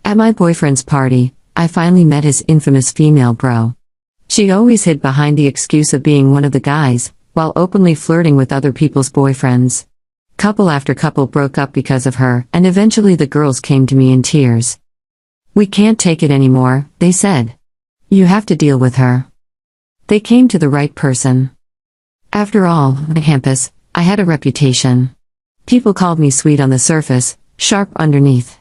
At my boyfriend's party, I finally met his infamous female bro. She always hid behind the excuse of being one of the guys, while openly flirting with other people's boyfriends. Couple after couple broke up because of her, and eventually the girls came to me in tears. "We can't take it anymore," they said. "You have to deal with her." They came to the right person. After all, on campus, I had a reputation. People called me sweet on the surface, sharp underneath.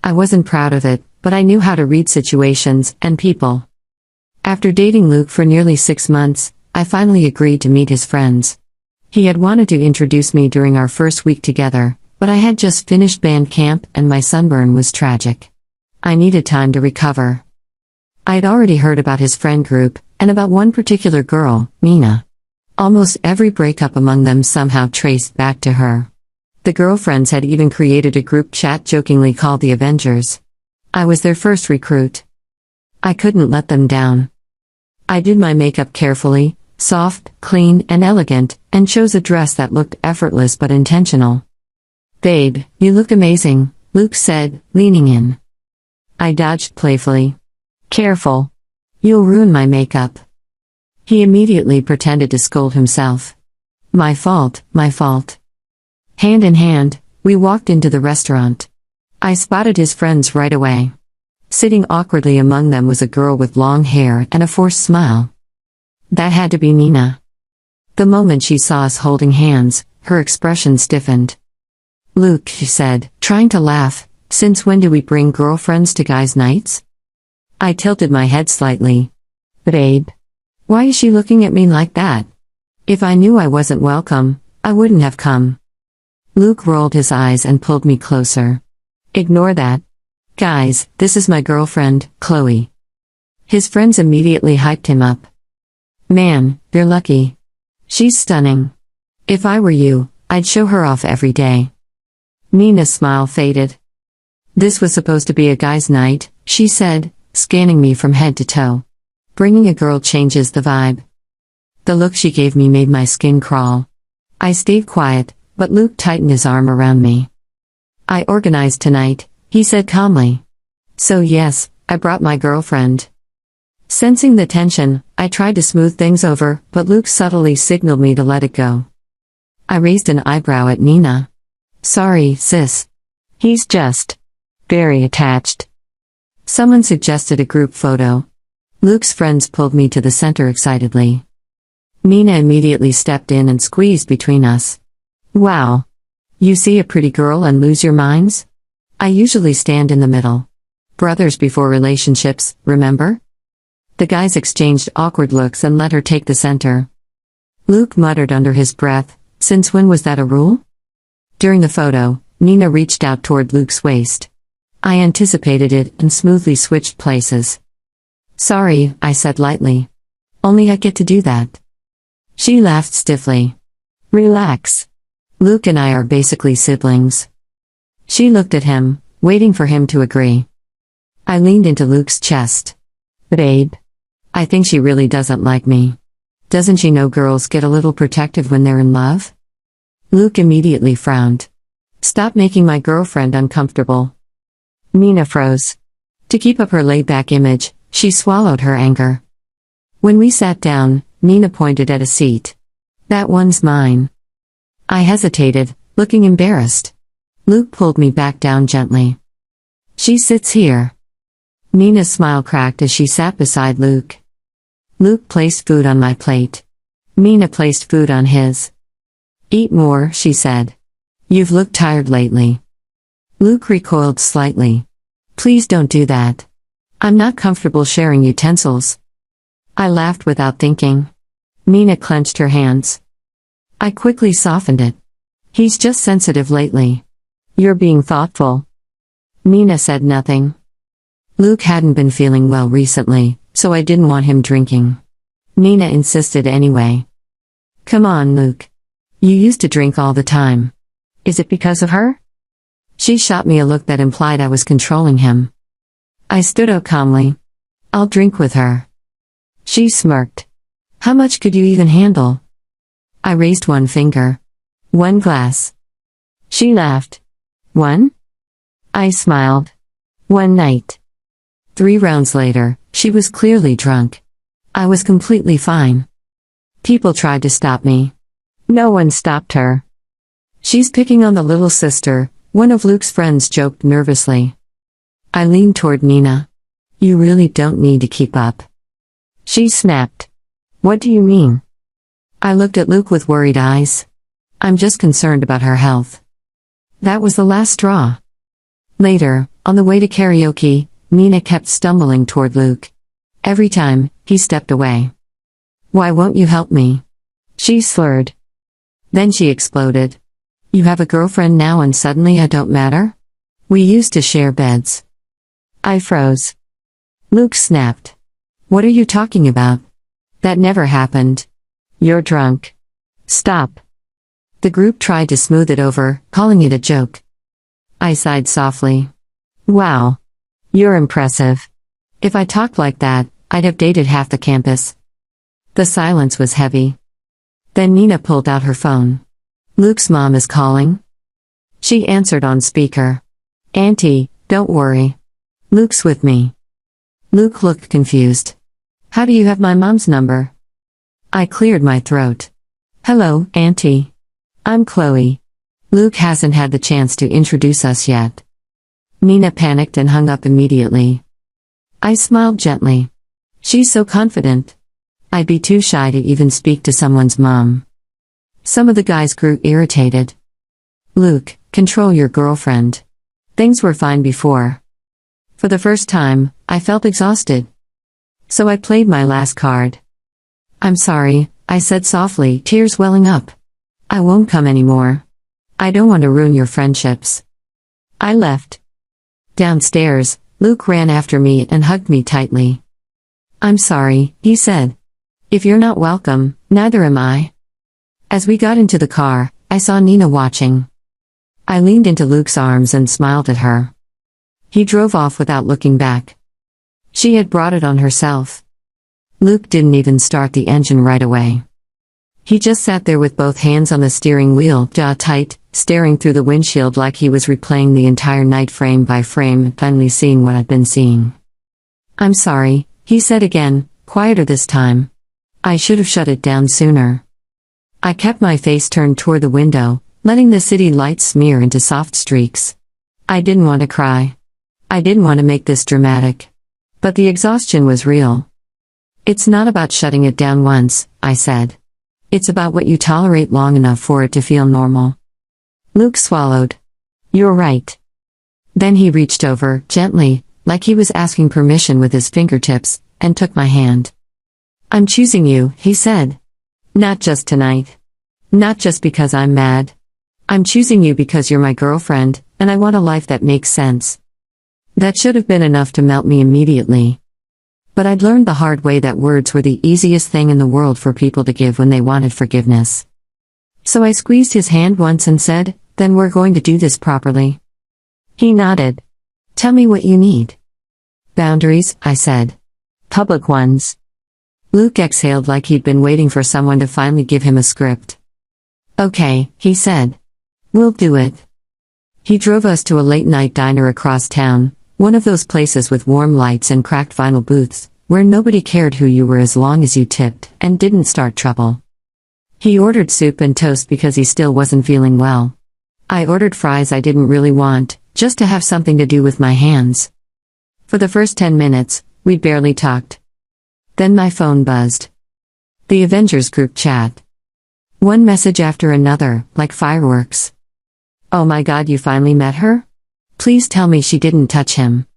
I wasn't proud of it, but I knew how to read situations and people. After dating Luke for nearly 6 months, I finally agreed to meet his friends. He had wanted to introduce me during our first week together, but I had just finished band camp and my sunburn was tragic. I needed time to recover. I had already heard about his friend group, and about one particular girl, Nina. Almost every breakup among them somehow traced back to her. The girlfriends had even created a group chat jokingly called the Avengers. I was their first recruit. I couldn't let them down. I did my makeup carefully, soft, clean, and elegant, and chose a dress that looked effortless but intentional. "Babe, you look amazing," Luke said, leaning in. I dodged playfully. "Careful. You'll ruin my makeup." He immediately pretended to scold himself. My fault, my fault." Hand in hand, we walked into the restaurant. I spotted his friends right away. Sitting awkwardly among them was a girl with long hair and a forced smile. That had to be Nina. The moment she saw us holding hands, her expression stiffened. "Luke," she said, trying to laugh, "since when do we bring girlfriends to guys' nights?" I tilted my head slightly. "Babe, why is she looking at me like that? If I knew I wasn't welcome, I wouldn't have come." Luke rolled his eyes and pulled me closer. "Ignore that. Guys, this is my girlfriend, Chloe." His friends immediately hyped him up. "Man, you're lucky. She's stunning. If I were you, I'd show her off every day." Nina's smile faded. "This was supposed to be a guy's night," she said, scanning me from head to toe. "Bringing a girl changes the vibe." The look she gave me made my skin crawl. I stayed quiet, but Luke tightened his arm around me. "I organized tonight," he said calmly. "So yes, I brought my girlfriend." Sensing the tension, I tried to smooth things over, but Luke subtly signaled me to let it go. I raised an eyebrow at Nina. "Sorry, sis. He's just very attached." Someone suggested a group photo. Luke's friends pulled me to the center excitedly. Nina immediately stepped in and squeezed between us. "Wow. You see a pretty girl and lose your minds?" I usually stand in the middle. Brothers before relationships, remember? The guys exchanged awkward looks and let her take the center. Luke muttered under his breath, "Since when was that a rule?" During the photo, Nina reached out toward Luke's waist. I anticipated it and smoothly switched places. "Sorry," I said lightly. "Only I get to do that." She laughed stiffly. "Relax. Luke and I are basically siblings." She looked at him, waiting for him to agree. I leaned into Luke's chest. "Babe, I think she really doesn't like me. Doesn't she know girls get a little protective when they're in love?" Luke immediately frowned. "Stop making my girlfriend uncomfortable." Nina froze. To keep up her laid-back image, she swallowed her anger. When we sat down, Nina pointed at a seat. "That one's mine." I hesitated, looking embarrassed. Luke pulled me back down gently. "She sits here." Nina's smile cracked as she sat beside Luke. Luke placed food on my plate. Nina placed food on his. "Eat more," she said. "You've looked tired lately." Luke recoiled slightly. "Please don't do that. I'm not comfortable sharing utensils." I laughed without thinking. Nina clenched her hands. I quickly softened it. "He's just sensitive lately. You're being thoughtful." Nina said nothing. Luke hadn't been feeling well recently, so I didn't want him drinking. Nina insisted anyway. "Come on, Luke. You used to drink all the time. Is it because of her?" She shot me a look that implied I was controlling him. I stood up calmly. "I'll drink with her." She smirked. "How much could you even handle?" I raised one finger. "1 glass." She laughed. "One?" I smiled. One night. 3 rounds later, she was clearly drunk. I was completely fine. People tried to stop me. No one stopped her. She's picking on the little sister, one of Luke's friends joked nervously. I leaned toward Nina. You really don't need to keep up. She snapped. What do you mean? I looked at Luke with worried eyes. I'm just concerned about her health. That was the last straw. Later, on the way to karaoke, Nina kept stumbling toward Luke. Every time, he stepped away. Why won't you help me? She slurred. Then she exploded. You have a girlfriend now and suddenly I don't matter? We used to share beds. I froze. Luke snapped. What are you talking about? That never happened. You're drunk. Stop. The group tried to smooth it over, calling it a joke. I sighed softly. Wow. You're impressive. If I talked like that, I'd have dated half the campus. The silence was heavy. Then Nina pulled out her phone. Luke's mom is calling. She answered on speaker. Auntie, don't worry. Luke's with me. Luke looked confused. How do you have my mom's number? I cleared my throat. Hello, Auntie. I'm Chloe. Luke hasn't had the chance to introduce us yet. Nina panicked and hung up immediately. I smiled gently. She's so confident. I'd be too shy to even speak to someone's mom. Some of the guys grew irritated. Luke, control your girlfriend. Things were fine before. For the first time, I felt exhausted. So I played my last card. I'm sorry, I said softly, tears welling up. I won't come anymore. I don't want to ruin your friendships. I left. Downstairs, Luke ran after me and hugged me tightly. I'm sorry, he said. If you're not welcome, neither am I. As we got into the car, I saw Nina watching. I leaned into Luke's arms and smiled at her. He drove off without looking back. She had brought it on herself. Luke didn't even start the engine right away. He just sat there with both hands on the steering wheel, jaw tight, staring through the windshield like he was replaying the entire night frame by frame, finally seeing what I'd been seeing. I'm sorry, he said again, quieter this time. I should have shut it down sooner. I kept my face turned toward the window, letting the city lights smear into soft streaks. I didn't want to cry. I didn't want to make this dramatic. But the exhaustion was real. It's not about shutting it down once, I said. It's about what you tolerate long enough for it to feel normal. Luke swallowed. You're right. Then he reached over, gently, like he was asking permission with his fingertips, and took my hand. I'm choosing you, he said. Not just tonight. Not just because I'm mad. I'm choosing you because you're my girlfriend, and I want a life that makes sense. That should have been enough to melt me immediately. But I'd learned the hard way that words were the easiest thing in the world for people to give when they wanted forgiveness. So I squeezed his hand once and said, then we're going to do this properly. He nodded. Tell me what you need. Boundaries, I said. Public ones. Luke exhaled like he'd been waiting for someone to finally give him a script. Okay, he said. We'll do it. He drove us to a late-night diner across town, one of those places with warm lights and cracked vinyl booths, where nobody cared who you were as long as you tipped and didn't start trouble. He ordered soup and toast because he still wasn't feeling well. I ordered fries I didn't really want, just to have something to do with my hands. For the first 10 minutes, we barely talked. Then my phone buzzed. The Avengers group chat. One message after another, like fireworks. Oh my God, you finally met her? Please tell me she didn't touch him.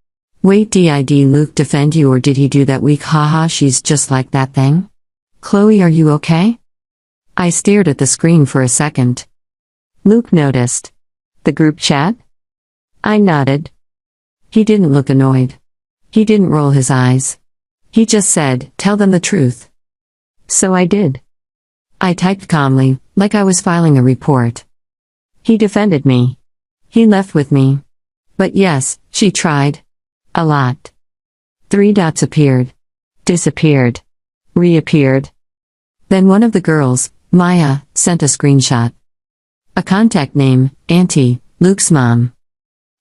Wait, did Luke defend you or did he do that weak haha she's just like that thing? Chloe, are you okay? I stared at the screen for a second. Luke noticed. The group chat? I nodded. He didn't look annoyed. He didn't roll his eyes. He just said, tell them the truth. So I did. I typed calmly, like I was filing a report. He defended me. He left with me. But yes, she tried. A lot. 3 dots appeared. Disappeared. Reappeared. Then one of the girls, Maya, sent a screenshot. A contact name, Auntie, Luke's mom.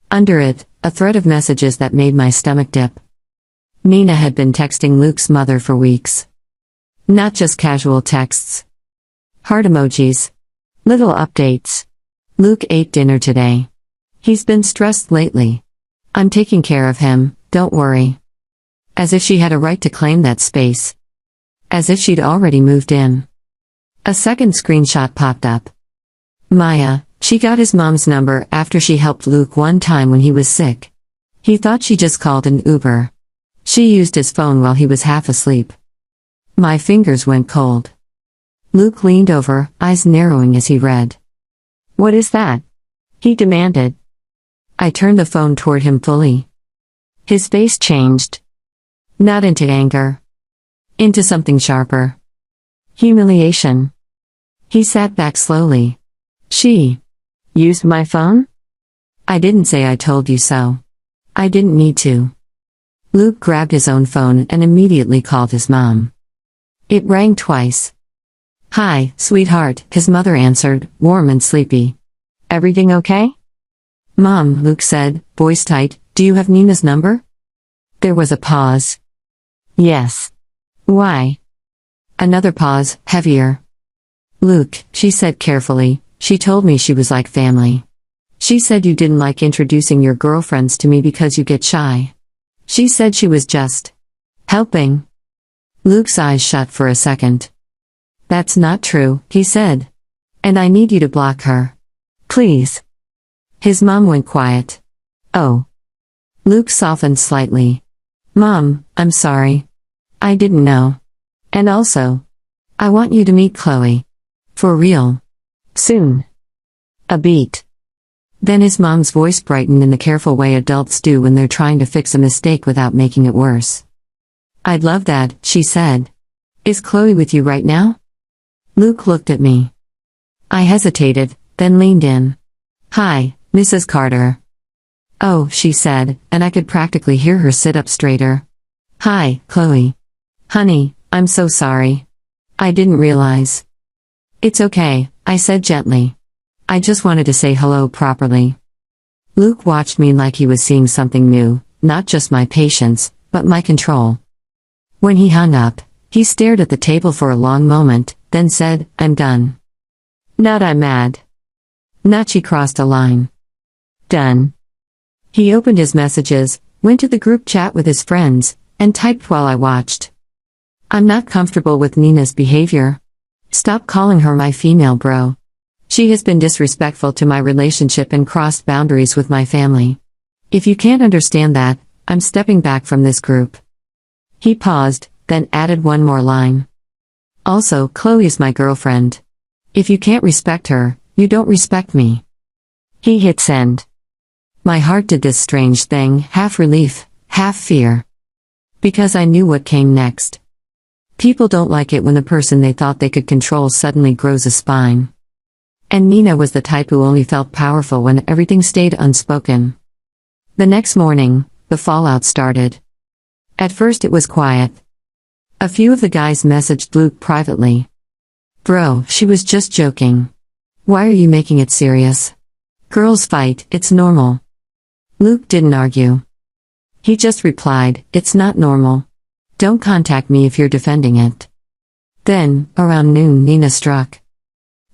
Under it, a thread of messages that made my stomach dip. Nina had been texting Luke's mother for weeks. Not just casual texts. Heart emojis. Little updates. Luke ate dinner today. He's been stressed lately. I'm taking care of him, don't worry. As if she had a right to claim that space. As if she'd already moved in. A second screenshot popped up. Maya, she got his mom's number after she helped Luke one time when he was sick. He thought she just called an Uber. She used his phone while he was half asleep. My fingers went cold. Luke leaned over, eyes narrowing as he read. What is that? He demanded. I turned the phone toward him fully. His face changed. Not into anger. Into something sharper. Humiliation. He sat back slowly. She used my phone? I didn't say I told you so. I didn't need to. Luke grabbed his own phone and immediately called his mom. It rang twice. Hi, sweetheart, his mother answered, warm and sleepy. Everything okay? Mom, Luke said, voice tight, do you have Nina's number? There was a pause. Yes. Why? Another pause, heavier. Luke, she said carefully, she told me she was like family. She said you didn't like introducing your girlfriends to me because you get shy. She said she was just helping. Luke's eyes shut for a second. That's not true, he said. And I need you to block her. Please. His mom went quiet. Oh. Luke softened slightly. Mom, I'm sorry. I didn't know. And also, I want you to meet Chloe. For real. Soon. A beat. Then his mom's voice brightened in the careful way adults do when they're trying to fix a mistake without making it worse. I'd love that, she said. Is Chloe with you right now? Luke looked at me. I hesitated, then leaned in. Hi, Mrs. Carter. Oh, she said, and I could practically hear her sit up straighter. Hi, Chloe. Honey, I'm so sorry. I didn't realize. It's okay, I said gently. I just wanted to say hello properly. Luke watched me like he was seeing something new, not just my patience, but my control. When he hung up, he stared at the table for a long moment, then said, I'm done. Not I'm mad. Not she crossed a line. Done. He opened his messages, went to the group chat with his friends, and typed while I watched. I'm not comfortable with Nina's behavior. Stop calling her my female bro. She has been disrespectful to my relationship and crossed boundaries with my family. If you can't understand that, I'm stepping back from this group. He paused, then added one more line. Also, Chloe's my girlfriend. If you can't respect her, you don't respect me. He hit send. My heart did this strange thing, half relief, half fear. Because I knew what came next. People don't like it when the person they thought they could control suddenly grows a spine. And Nina was the type who only felt powerful when everything stayed unspoken. The next morning, the fallout started. At first it was quiet. A few of the guys messaged Luke privately. Bro, she was just joking. Why are you making it serious? Girls fight, it's normal. Luke didn't argue. He just replied, it's not normal. Don't contact me if you're defending it. Then, around noon, Nina struck.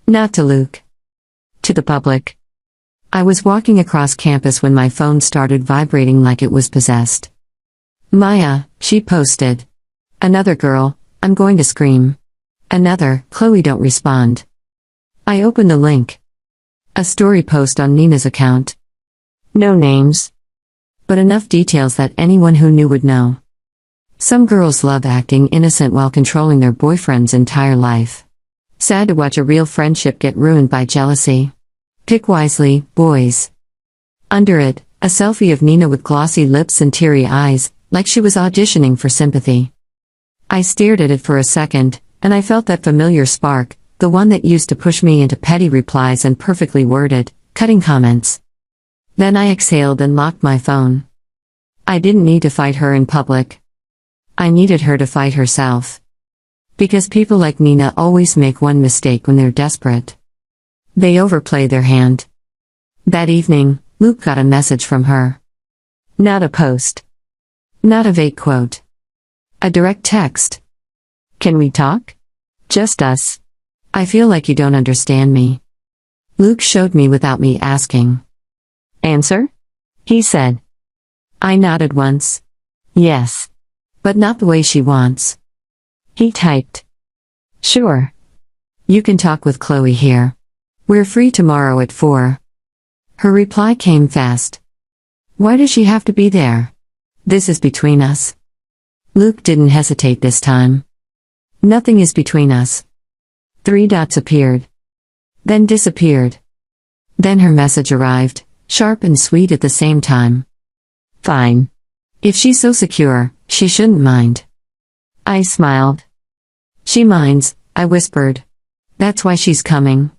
Not to Luke. To the public. I was walking across campus when my phone started vibrating like it was possessed. Maya, she posted. Another girl, I'm going to scream. Another, Chloe don't respond. I opened the link. A story post on Nina's account. No names. But enough details that anyone who knew would know. Some girls love acting innocent while controlling their boyfriend's entire life. Sad to watch a real friendship get ruined by jealousy. Pick wisely, boys. Under it, a selfie of Nina with glossy lips and teary eyes, like she was auditioning for sympathy. I stared at it for a second, and I felt that familiar spark, the one that used to push me into petty replies and perfectly worded, cutting comments. Then I exhaled and locked my phone. I didn't need to fight her in public. I needed her to fight herself. Because people like Nina always make one mistake when they're desperate. They overplay their hand. That evening, Luke got a message from her. Not a post. Not a vague quote. A direct text. Can we talk? Just us. I feel like you don't understand me. Luke showed me without me asking. Answer? He said. I nodded once. Yes. But not the way she wants. He typed. Sure. You can talk with Chloe here. We're free tomorrow at 4. Her reply came fast. Why does she have to be there? This is between us. Luke didn't hesitate this time. Nothing is between us. 3 dots appeared. Then disappeared. Then her message arrived, sharp and sweet at the same time. Fine. If she's so secure, she shouldn't mind. I smiled. She minds, I whispered. That's why she's coming.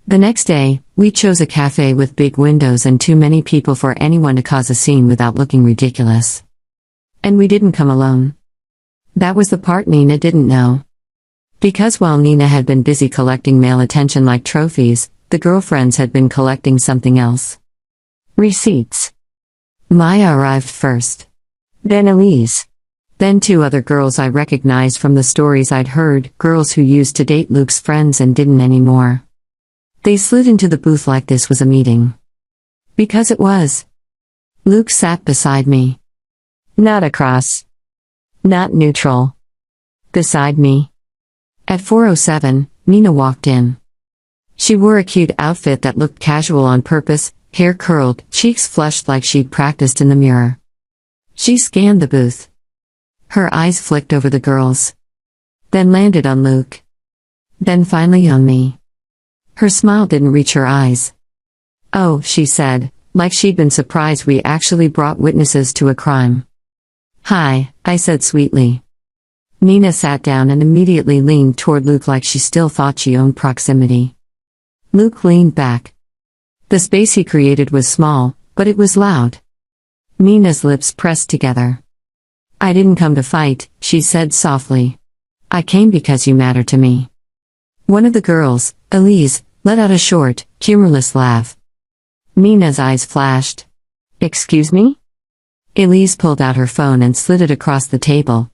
The next day, we chose a cafe with big windows and too many people for anyone to cause a scene without looking ridiculous. And we didn't come alone. That was the part Nina didn't know. Because while Nina had been busy collecting male attention like trophies, the girlfriends had been collecting something else. Receipts. Maya arrived first. Then Elise. Then 2 other girls I recognized from the stories I'd heard, girls who used to date Luke's friends and didn't anymore. They slid into the booth like this was a meeting. Because it was. Luke sat beside me. Not across. Not neutral. Beside me. At 4:07, Nina walked in. She wore a cute outfit that looked casual on purpose, hair curled, cheeks flushed like she'd practiced in the mirror. She scanned the booth. Her eyes flicked over the girls. Then landed on Luke. Then finally on me. Her smile didn't reach her eyes. Oh, she said, like she'd been surprised we actually brought witnesses to a crime. Hi, I said sweetly. Nina sat down and immediately leaned toward Luke like she still thought she owned proximity. Luke leaned back. The space he created was small, but it was loud. Nina's lips pressed together. I didn't come to fight, she said softly. I came because you matter to me. One of the girls, Elise, let out a short, humorless laugh. Nina's eyes flashed. Excuse me? Elise pulled out her phone and slid it across the table.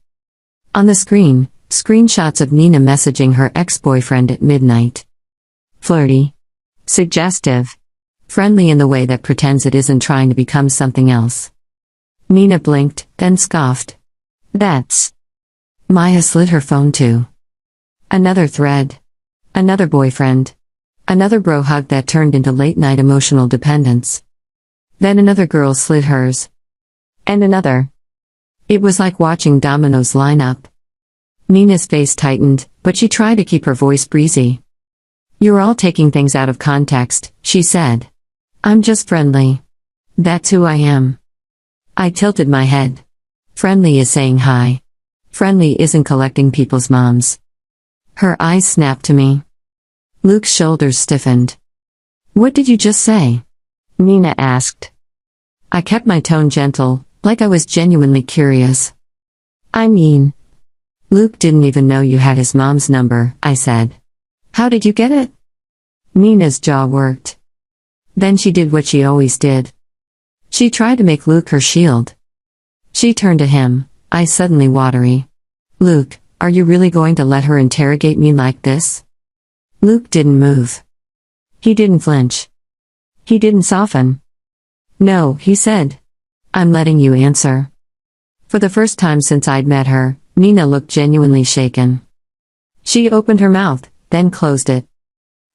On the screen, screenshots of Nina messaging her ex-boyfriend at midnight. Flirty. Suggestive. Friendly in the way that pretends it isn't trying to become something else. Nina blinked, then scoffed. That's. Maya slid her phone too. Another thread. Another boyfriend. Another bro hug that turned into late-night emotional dependence. Then another girl slid hers. And another. It was like watching dominoes line up. Nina's face tightened, but she tried to keep her voice breezy. You're all taking things out of context, she said. I'm just friendly. That's who I am. I tilted my head. Friendly is saying hi. Friendly isn't collecting people's moms. Her eyes snapped to me. Luke's shoulders stiffened. What did you just say? Nina asked. I kept my tone gentle, like I was genuinely curious. I mean, Luke didn't even know you had his mom's number, I said. How did you get it? Nina's jaw worked. Then she did what she always did. She tried to make Luke her shield. She turned to him, eyes suddenly watery. Luke, are you really going to let her interrogate me like this? Luke didn't move. He didn't flinch. He didn't soften. No, he said. I'm letting you answer. For the first time since I'd met her, Nina looked genuinely shaken. She opened her mouth, then closed it.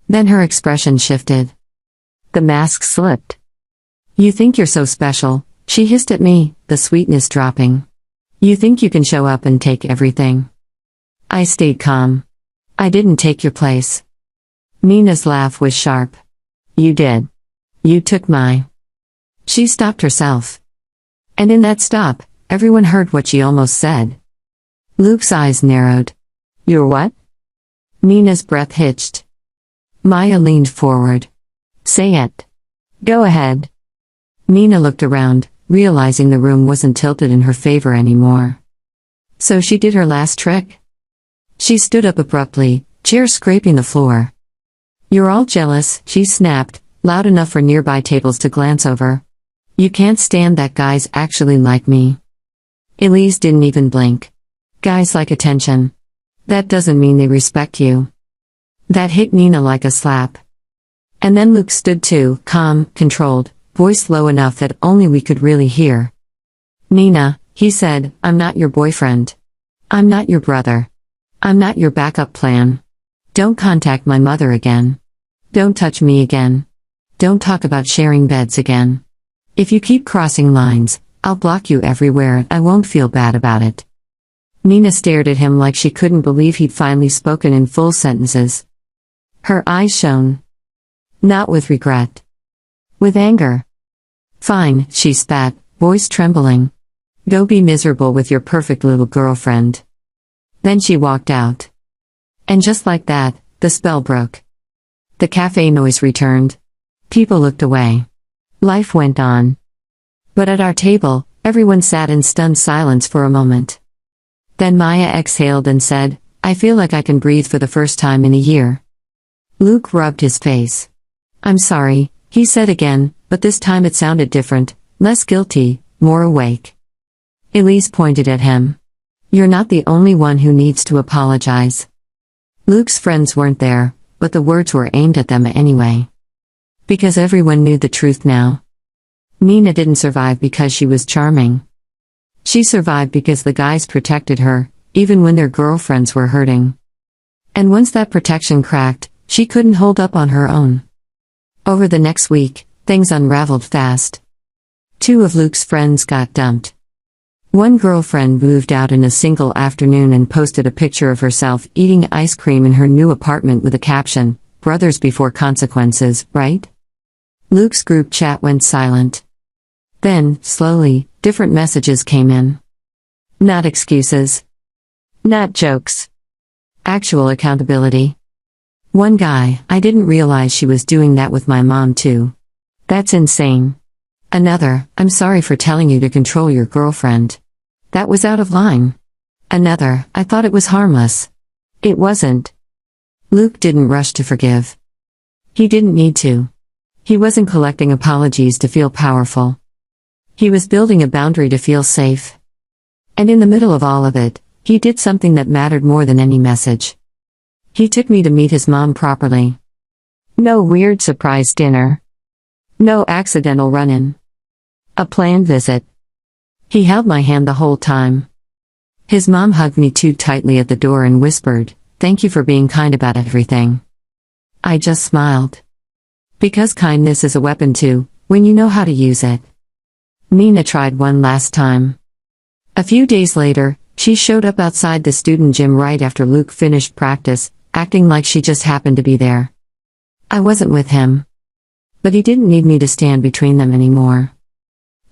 Then her expression shifted. The mask slipped. You think you're so special, she hissed at me, the sweetness dropping. You think you can show up and take everything. I stayed calm. I didn't take your place. Nina's laugh was sharp. You did. You took my. She stopped herself. And in that stop, everyone heard what she almost said. Luke's eyes narrowed. You're what? Nina's breath hitched. Maya leaned forward. Say it. Go ahead. Nina looked around, realizing the room wasn't tilted in her favor anymore. So she did her last trick? She stood up abruptly, chair scraping the floor. You're all jealous, she snapped, loud enough for nearby tables to glance over. You can't stand that guys actually like me. Elise didn't even blink. Guys like attention. That doesn't mean they respect you. That hit Nina like a slap. And then Luke stood too, calm, controlled, voice low enough that only we could really hear. Nina, he said, I'm not your boyfriend. I'm not your brother. I'm not your backup plan. Don't contact my mother again. Don't touch me again. Don't talk about sharing beds again. If you keep crossing lines, I'll block you everywhere and I won't feel bad about it. Nina stared at him like she couldn't believe he'd finally spoken in full sentences. Her eyes shone. Not with regret. With anger. Fine, she spat, voice trembling. Go be miserable with your perfect little girlfriend. Then she walked out. And just like that, the spell broke. The cafe noise returned. People looked away. Life went on. But at our table, everyone sat in stunned silence for a moment. Then Maya exhaled and said, I feel like I can breathe for the first time in a year. Luke rubbed his face. I'm sorry, he said again, but this time it sounded different, less guilty, more awake. Elise pointed at him. You're not the only one who needs to apologize. Luke's friends weren't there, but the words were aimed at them anyway. Because everyone knew the truth now. Nina didn't survive because she was charming. She survived because the guys protected her, even when their girlfriends were hurting. And once that protection cracked, she couldn't hold up on her own. Over the next week, things unraveled fast. 2 of Luke's friends got dumped. One girlfriend moved out in a single afternoon and posted a picture of herself eating ice cream in her new apartment with a caption, "Brothers before consequences, right?" Luke's group chat went silent. Then, slowly, different messages came in. Not excuses. Not jokes. Actual accountability. One guy, I didn't realize she was doing that with my mom too. That's insane. Another, I'm sorry for telling you to control your girlfriend. That was out of line. Another, I thought it was harmless. It wasn't. Luke didn't rush to forgive. He didn't need to. He wasn't collecting apologies to feel powerful. He was building a boundary to feel safe. And in the middle of all of it, he did something that mattered more than any message. He took me to meet his mom properly. No weird surprise dinner. No accidental run-in. A planned visit. He held my hand the whole time. His mom hugged me too tightly at the door and whispered, "Thank you for being kind about everything." I just smiled. Because kindness is a weapon too, when you know how to use it. Nina tried one last time. A few days later, she showed up outside the student gym right after Luke finished practice, acting like she just happened to be there. I wasn't with him. But he didn't need me to stand between them anymore.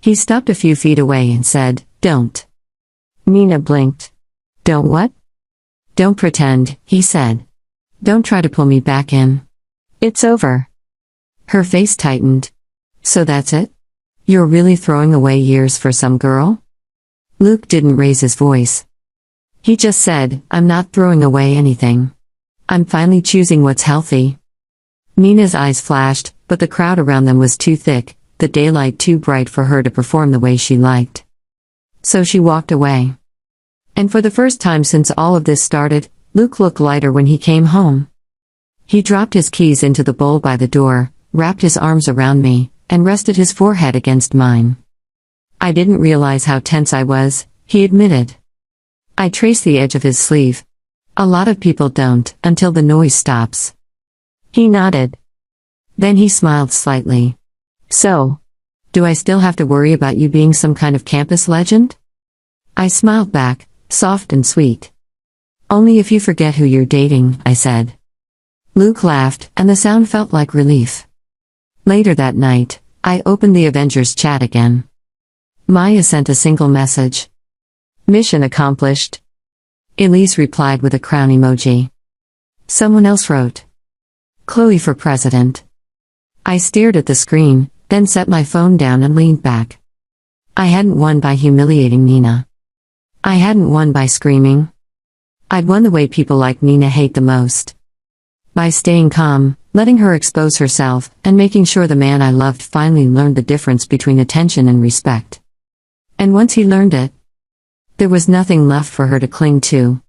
He stopped a few feet away and said, "Don't." Nina blinked. "Don't what?" "Don't pretend," he said. "Don't try to pull me back in. It's over." Her face tightened. "So that's it? You're really throwing away years for some girl?" Luke didn't raise his voice. He just said, "I'm not throwing away anything. I'm finally choosing what's healthy." Nina's eyes flashed, but the crowd around them was too thick, the daylight too bright for her to perform the way she liked. So she walked away. And for the first time since all of this started, Luke looked lighter when he came home. He dropped his keys into the bowl by the door, wrapped his arms around me, and rested his forehead against mine. "I didn't realize how tense I was," he admitted. I traced the edge of his sleeve. "A lot of people don't, until the noise stops." He nodded. Then he smiled slightly. "So, do I still have to worry about you being some kind of campus legend?" I smiled back, soft and sweet. "Only if you forget who you're dating," I said. Luke laughed, and the sound felt like relief. Later that night, I opened the Avengers chat again. Maya sent a single message. "Mission accomplished." Elise replied with a crown emoji. Someone else wrote, "Chloe for president." I stared at the screen, then set my phone down and leaned back. I hadn't won by humiliating Nina. I hadn't won by screaming. I'd won the way people like Nina hate the most. By staying calm, letting her expose herself, and making sure the man I loved finally learned the difference between attention and respect. And once he learned it, there was nothing left for her to cling to.